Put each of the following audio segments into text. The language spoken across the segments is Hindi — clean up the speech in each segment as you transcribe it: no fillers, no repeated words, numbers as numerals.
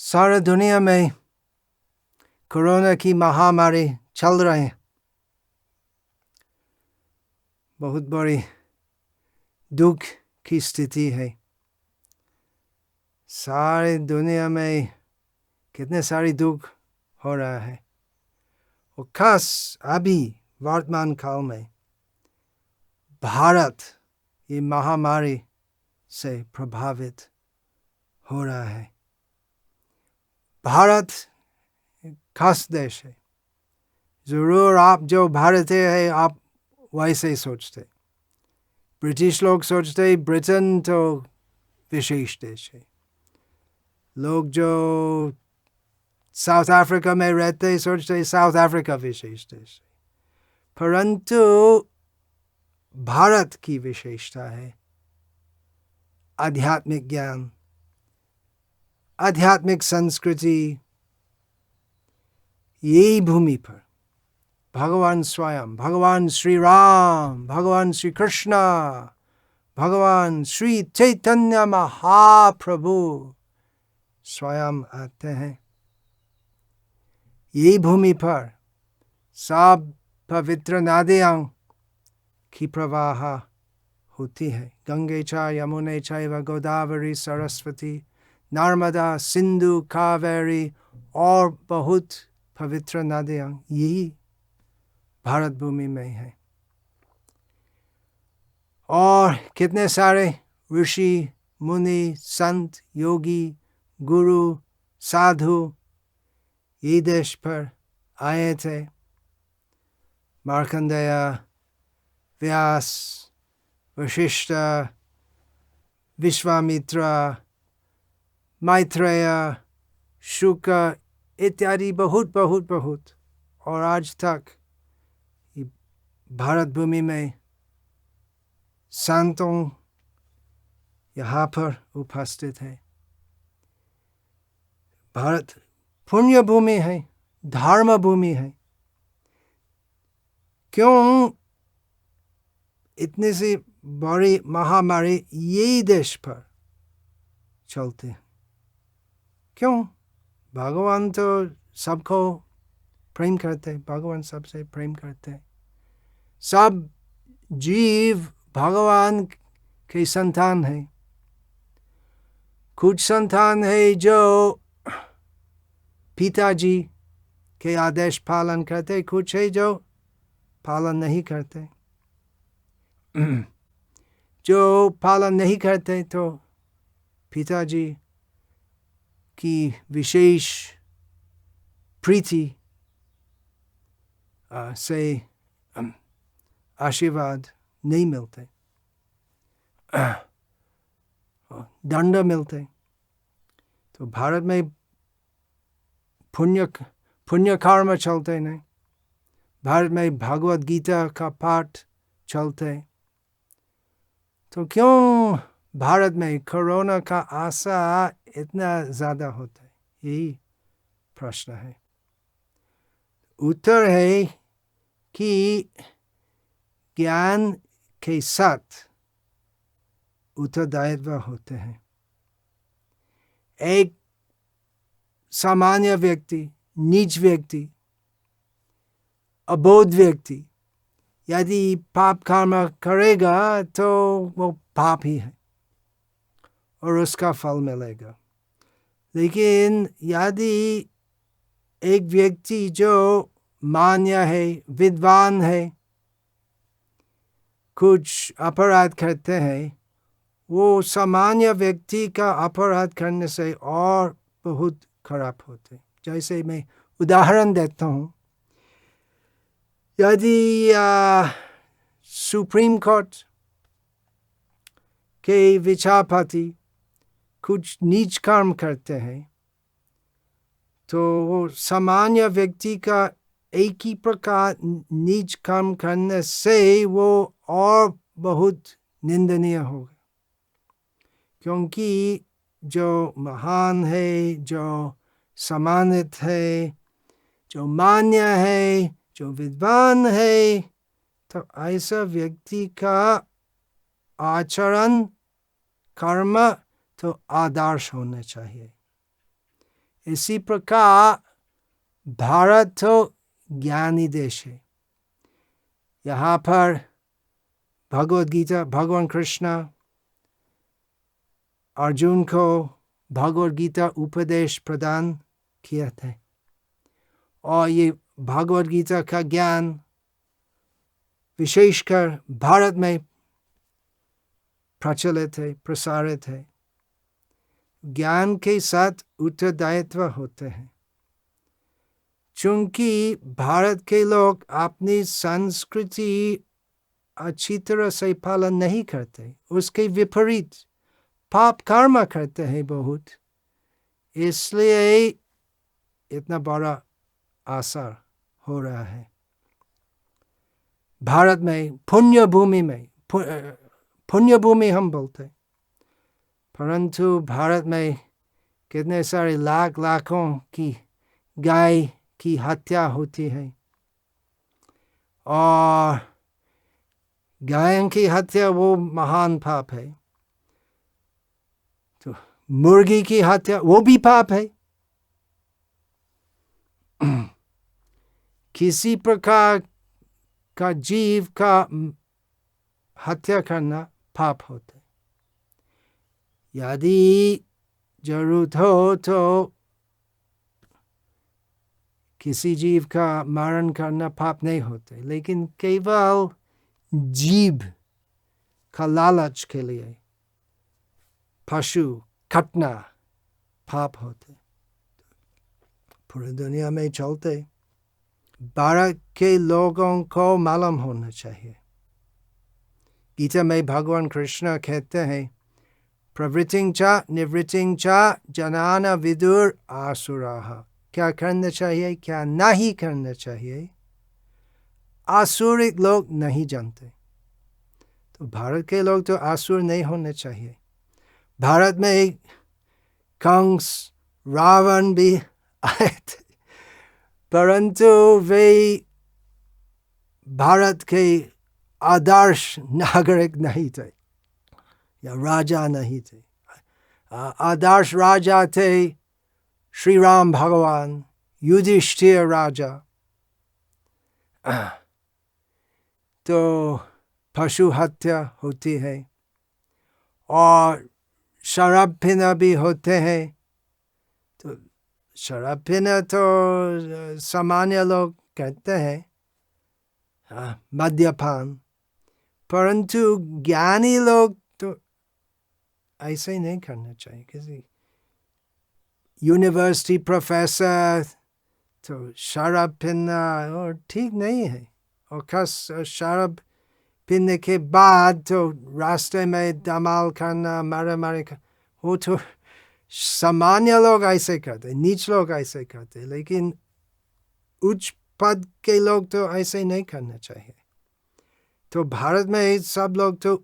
सारा दुनिया में कोरोना की महामारी चल रही है। बहुत बड़ी दुख की स्थिति है। सारे दुनिया में कितने सारे दुख हो रहा है और खास अभी वर्तमान काल में भारत ये महामारी से प्रभावित हो रहा है। भारत खास देश है। जरूर आप जो भारतीय है आप वैसे ही सोचते। ब्रिटिश लोग सोचते ब्रिटेन तो विशेष देश है। लोग जो साउथ अफ्रीका में रहते सोचते साउथ अफ्रीका विशेष देश है। परंतु भारत की विशेषता है आध्यात्मिक ज्ञान, आध्यात्मिक संस्कृति। यही भूमि पर भगवान स्वयं, भगवान श्री राम, भगवान श्री कृष्ण, भगवान श्री चैतन्य महाप्रभु स्वयं आते हैं। यही भूमि पर सब पवित्र नदियां की प्रवाह होती है। गंगे च यमुने चैव गोदावरी सरस्वती नर्मदा सिंधु कावेरी और बहुत पवित्र नदियां यही भारत भूमि में है। और कितने सारे ऋषि मुनि संत योगी गुरु साधु ये देश पर आए थे। मार्कंडेय, व्यास, वशिष्ठ, विश्वामित्र, मैत्रेय, शुक इत्यादि बहुत बहुत बहुत। और आज तक भारत भूमि में संतों यहाँ पर उपस्थित है। भारत पुण्य भूमि है, धर्म भूमि है। क्यों इतनी सी बड़ी महामारी यही देश पर चलते हैं? क्यों? भगवान तो सबको प्रेम करते, भगवान सबसे प्रेम करते। सब जीव भगवान के संतान है। कुछ संतान है जो पिताजी के आदेश पालन करते, कुछ है जो पालन नहीं करते। जो पालन नहीं करते तो पिताजी की विशेष प्रीति से आशीर्वाद नहीं मिलते, दंड मिलते। तो भारत में पुण्य कर्म चलते नहीं। भारत में भगवत गीता का पाठ चलते। तो क्यों भारत में कोरोना का आशा इतना ज़्यादा होता है? यही प्रश्न है। उत्तर है कि ज्ञान के साथ उत्तरदायित्व होते हैं। एक सामान्य व्यक्ति, नीच व्यक्ति, अबोध व्यक्ति यदि पाप कर्म करेगा तो वो पाप ही है और उसका फल मिलेगा। लेकिन यदि एक व्यक्ति जो मान्य है, विद्वान है, कुछ अपराध करते हैं, वो सामान्य व्यक्ति का अपराध करने से और बहुत खराब होते। जैसे मैं उदाहरण देता हूँ। यदि सुप्रीम कोर्ट के विचारपति कुछ नीच कर्म करते हैं तो वो सामान्य व्यक्ति का एक ही प्रकार नीच कर्म करने से वो और बहुत निंदनीय होगा। क्योंकि जो महान है, जो सम्मानित है, जो मान्य है, जो विद्वान है, तो ऐसा व्यक्ति का आचरण कर्म तो आदर्श होना चाहिए। इसी प्रकार भारत तो ज्ञानी देश है। यहाँ पर भगवद गीता, भगवान कृष्ण अर्जुन को भगवद गीता उपदेश प्रदान किया था, और ये भगवद गीता का ज्ञान विशेषकर भारत में प्रचलित है, प्रसारित है। ज्ञान के साथ उत्तरदायित्व होते हैं। चूंकि भारत के लोग अपनी संस्कृति अच्छी तरह से पालन नहीं करते, उसके विपरीत पाप कर्म करते हैं बहुत, इसलिए इतना बड़ा असर हो रहा है। भारत में पुण्य भूमि हम बोलते, परंतु भारत में कितने सारे लाखों की गाय की हत्या होती है, और गायों की हत्या वो महान पाप है। तो मुर्गी की हत्या वो भी पाप है। किसी प्रकार का जीव का हत्या करना पाप होता है। यदि जरूरत हो तो किसी जीव का मारण करना पाप नहीं होते, लेकिन केवल जीव का लालच के लिए पशु काटना पाप होते। पूरी दुनिया में चलते भारत के लोगों को मालूम होना चाहिए। गीता में भगवान कृष्ण कहते हैं, प्रवृत्तिं च निवृत्तिं च जनान विदुर आसुराः। क्या करना चाहिए, क्या नहीं करना चाहिए, आसुरिक लोग नहीं जानते। तो भारत के लोग तो आसुर नहीं होने चाहिए। भारत में कंस रावण भी आए थे, परंतु वे भारत के आदर्श नागरिक नहीं थे या राजा नहीं थे। आदर्श राजा थे श्री राम भगवान, युधिष्ठिर राजा। तो पशु हत्या होती है और शराब पीना भी होते हैं। तो शराब पीना तो सामान्य लोग कहते हैं, मद्यपान, परंतु ज्ञानी लोग तो ऐसे ही नहीं करना चाहिए। किसी यूनिवर्सिटी प्रोफेसर तो शराब पीना और ठीक नहीं है, और खास शराब पीने के बाद तो रास्ते में धमाल करना, मारे मारे करना, वो तो सामान्य लोग ऐसे करते, नीच लोग ऐसे करते, लेकिन उच्च पद के लोग तो ऐसे नहीं करना चाहिए। तो भारत में सब लोग तो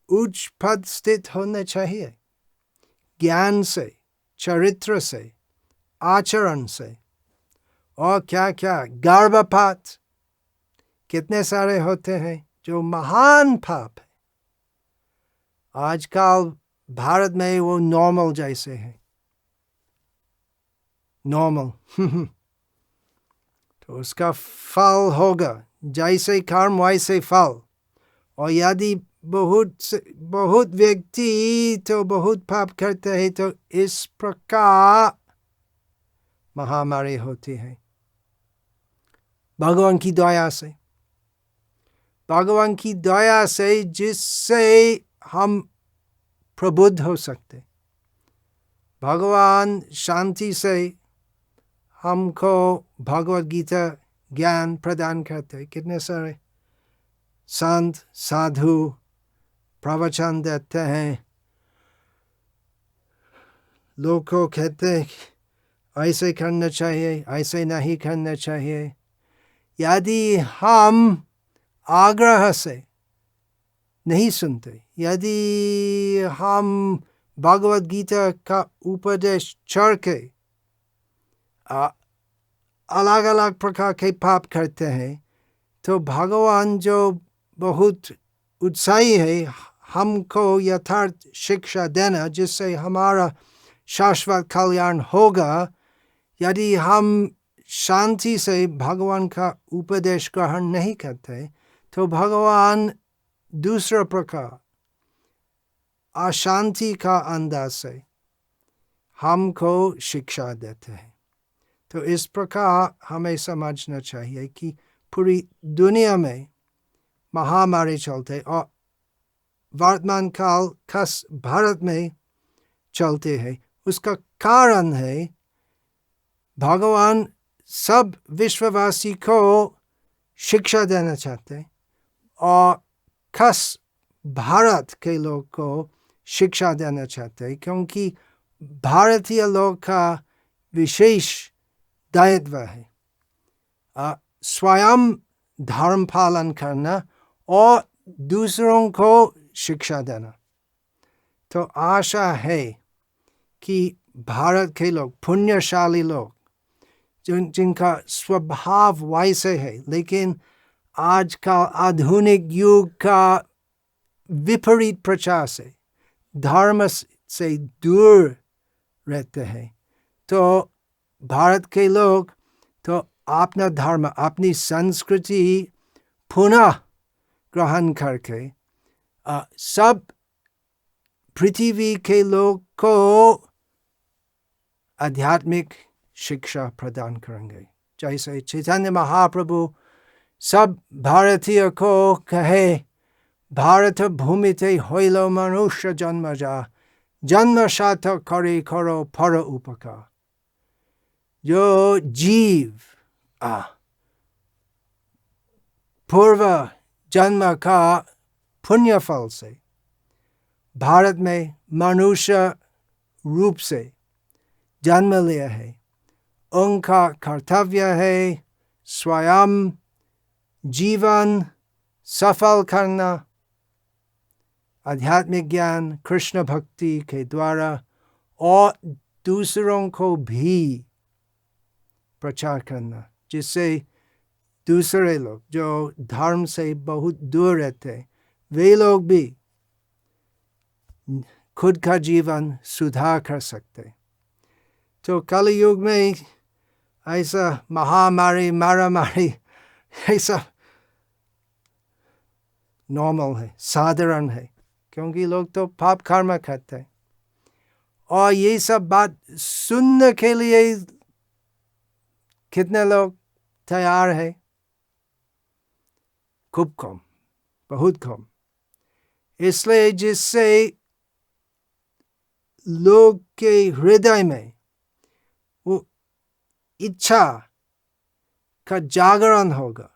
उच्च पद स्थित होने चाहिए, ज्ञान से, चरित्र से, आचरण से। और क्या क्या गर्भपात कितने सारे होते हैं जो महान पाप है। आजकल भारत में वो नॉर्मल जैसे है, नॉर्मल तो उसका फल होगा, जैसे कर्म वैसे फल। और यदि बहुत व्यक्ति तो बहुत पाप करते हैं, तो इस प्रकार महामारी होती है। भगवान की दया से, भगवान की दया से जिससे हम प्रबुद्ध हो सकते, भगवान शांति से हमको भगवद गीता ज्ञान प्रदान करते। कितने सारे संत साधु प्रवचन देते हैं, लोग को कहते ऐसे करना चाहिए, ऐसे नहीं करना चाहिए। यदि हम आग्रह से नहीं सुनते, यदि हम भगवद गीता का उपदेश छोड़ के अलग अलग प्रकार के पाप करते हैं, तो भगवान जो बहुत उत्साही है हमको यथार्थ शिक्षा देना, जिससे हमारा शाश्वत कल्याण होगा यदि हम शांति से भगवान का उपदेश ग्रहण नहीं करते, तो भगवान दूसरा प्रकार अशांति का अंदाज से हमको शिक्षा देते हैं। तो इस प्रकार हमें समझना चाहिए कि पूरी दुनिया में महामारी चलते और वर्तमान काल खास भारत में चलते हैं। उसका कारण है भगवान सब विश्ववासी को शिक्षा देना चाहते और खास भारत के लोग को शिक्षा देना चाहते, क्योंकि भारतीय लोग का विशेष दायित्व है स्वयं धर्म पालन करना और दूसरों को शिक्षा देना। तो आशा है कि भारत के लोग, पुण्यशाली लोग, जिनका स्वभाव वैसे है, लेकिन आज का आधुनिक युग का विपरीत प्रचार से धर्म से दूर रहते हैं, तो भारत के लोग तो अपना धर्म, अपनी संस्कृति पुनः ग्रहण करके सब पृथ्वी के लोग को आध्यात्मिक शिक्षा प्रदान करेंगे। जैसे चैतन्य महाप्रभु सब भारतीय को कहे, भारत भूमिते होइलो मनुष्य जन्म जा, जन्म सार्थक करे करो पर उपकार। जो जीव पूर्व जन्म का पुण्य फल से भारत में मनुष्य रूप से जन्म लिया है, उनका कर्तव्य है स्वयं जीवन सफल करना, आध्यात्मिक ज्ञान कृष्ण भक्ति के द्वारा, और दूसरों को भी प्रचार करना, जिससे दूसरे लोग जो धर्म से बहुत दूर रहते, वे लोग भी खुद का जीवन सुधार कर सकते। तो कलयुग में ऐसा महामारी, मारामारी, ऐसा नॉर्मल है, साधारण है, क्योंकि लोग तो पाप कर्म करते हैं। और ये सब बात सुनने के लिए कितने लोग तैयार है? खूब कम, बहुत कम। इसलिए जिससे लोग के हृदय में वो इच्छा का जागरण होगा,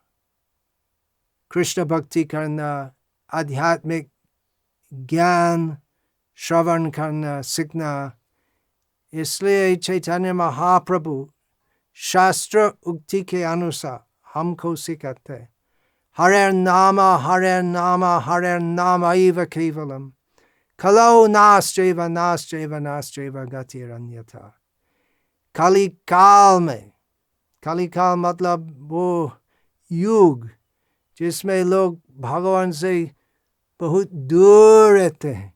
कृष्ण भक्ति करना, आध्यात्मिक ज्ञान श्रवण करना, सीखना। इसलिए चैतन्य महाप्रभु शास्त्र उक्ति के अनुसार हमको सिखाते, हरे नाम हरे नाम एव केवलम, कलौ नास्त्यैव नास्त्यैव नास्त्यैव गतिरन्यथा। कली काल में, कली काल मतलब वो युग जिसमें लोग भगवान से बहुत दूर रहते हैं,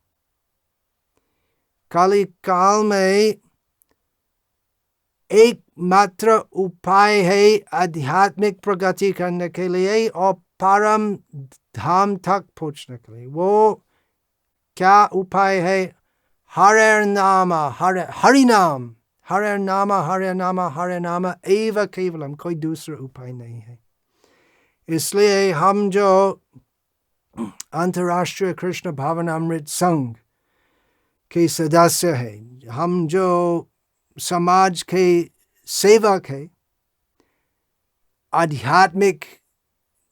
कली काल में एकमात्र उपाय है आध्यात्मिक प्रगति करने के लिए और परम धाम तक पहुंचने के लिए। वो क्या उपाय है? हरे नाम हरि नाम, हरे नाम हरे नाम हरे नाम एव केवलम, कोई दूसरा उपाय नहीं है। इसलिए हम जो अंतर्राष्ट्रीय कृष्ण भावनामृत संघ के सदस्य हैं, हम जो समाज के सेवक है, आध्यात्मिक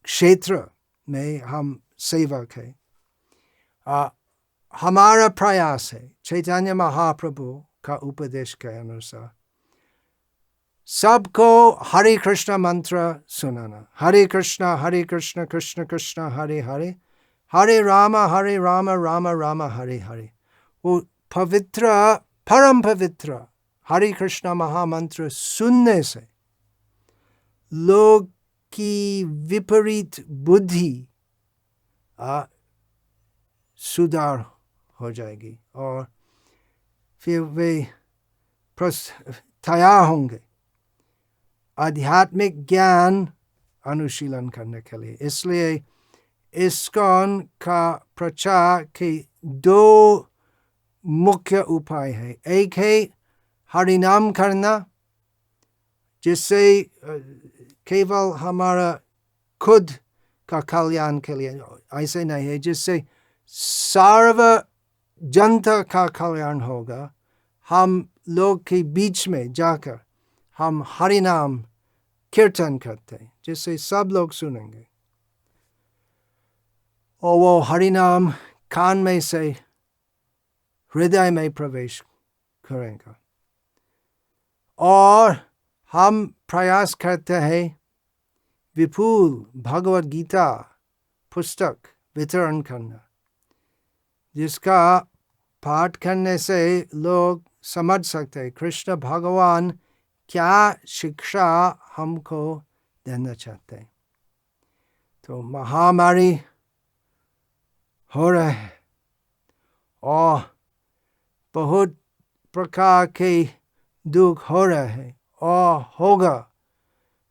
क्षेत्र में हम सेवक है, हमारा प्रयास है चैतन्य महाप्रभु का उपदेश के अनुसार सबको हरे कृष्ण मंत्र सुनाना। हरे कृष्ण कृष्ण कृष्ण हरे हरे, हरे राम राम राम हरे हरे। वो पवित्र, परम पवित्र हरे कृष्ण महामंत्र सुनने से लोग की विपरीत बुद्धि सुधार हो जाएगी और फिर वे तैयार होंगे आध्यात्मिक ज्ञान अनुशीलन करने के लिए। इसलिए इस्कॉन का प्रचार के दो मुख्य उपाय है। एक है हरिनाम करना, जिससे केवल हमारा खुद का कल्याण के लिए, ऐसे नहीं है, जिससे सर्व जनता का कल्याण होगा। हम लोग के बीच में जाकर हम हरिनाम कीर्तन करते हैं, जिससे सब लोग सुनेंगे और वो हरिनाम कान में से हृदय में प्रवेश करेगा। और हम प्रयास करते हैं विपुल भगवद गीता पुस्तक वितरण करना, जिसका पाठ करने से लोग समझ सकते हैं कृष्ण भगवान क्या शिक्षा हमको देना चाहते हैं। तो महामारी हो रहे हैं और बहुत प्रकार के दुख हो रहे हैं और होगा।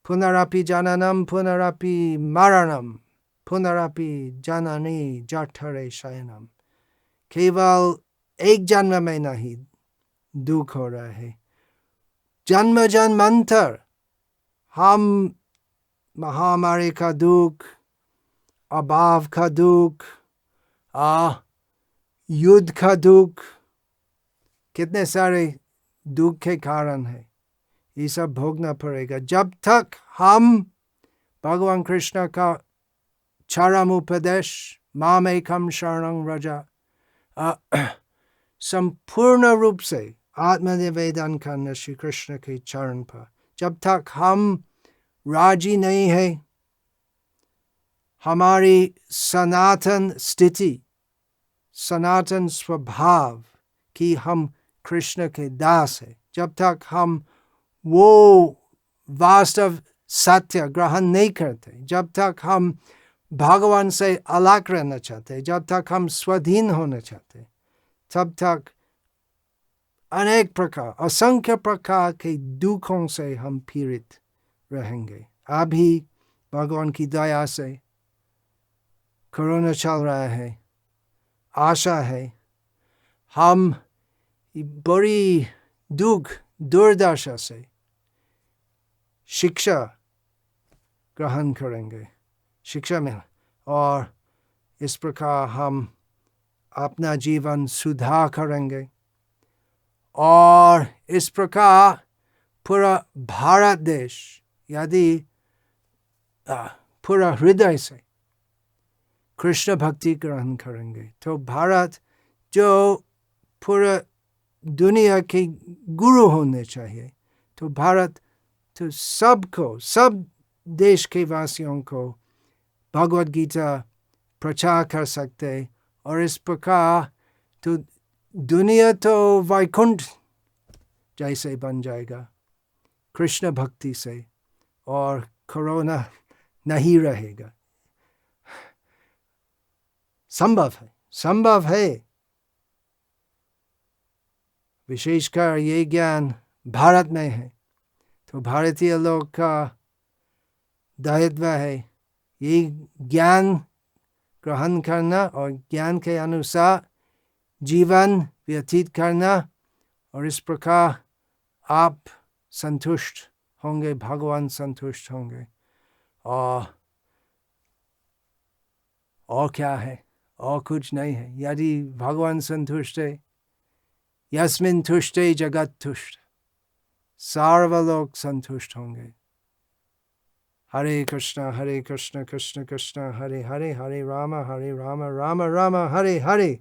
पुनरपि जननम पुनरपि मरणम पुनरपि जननी जठरे शयनम। केवल एक जन्म में नहीं दुख हो रहा है, जन्म जन्मांतर हम महामारी का दुख, अभाव का दुख, युद्ध का दुख, कितने सारे दुख के कारण है, ये सब भोगना पड़ेगा। जब तक हम भगवान कृष्ण का चरम उपदेश माम एकम शरणं व्रज संपूर्ण रूप से आत्मनिवेदन करना श्री कृष्ण के चरण पर, जब तक हम राजी नहीं है हमारी सनातन स्थिति, सनातन स्वभाव कि हम कृष्ण के दास है, जब तक हम वो वास्तव सत्य ग्रहण नहीं करते, जब तक हम भगवान से अलग रहना चाहते, जब तक हम स्वाधीन होना चाहते, तब तक अनेक प्रकार, असंख्य प्रकार के दुखों से हम पीड़ित रहेंगे। अभी भगवान की दया से कोरोना चल रहा है, आशा है हम बड़ी दुख दुर्दशा से शिक्षा ग्रहण करेंगे, शिक्षा में, और इस प्रकार हम अपना जीवन सुधार करेंगे। और इस प्रकार पूरा भारत देश यदि पूरा हृदय से कृष्ण भक्ति ग्रहण करेंगे, तो भारत जो पूरा दुनिया के गुरु होने चाहिए, तो भारत तो सबको, सब देश के वासियों को भगवद गीता प्रचार कर सकते, और इस प्रकार तो दुनिया तो वैकुंठ जैसे बन जाएगा कृष्ण भक्ति से, और कोरोना नहीं रहेगा। संभव है, संभव है। विशेषकर ये ज्ञान भारत में है, तो भारतीय लोग का दायित्व है ये ज्ञान ग्रहण करना और ज्ञान के अनुसार जीवन व्यतीत करना, और इस प्रकार आप संतुष्ट होंगे, भगवान संतुष्ट होंगे। और क्या है, और कुछ नहीं है। यदि भगवान संतुष्ट है, यस्मिन् तुष्टे जगत तुष्ट, सर्वलोक संतुष्ट होंगे। हरे कृष्ण कृष्ण कृष्ण हरे हरे, हरे राम राम राम हरे हरे।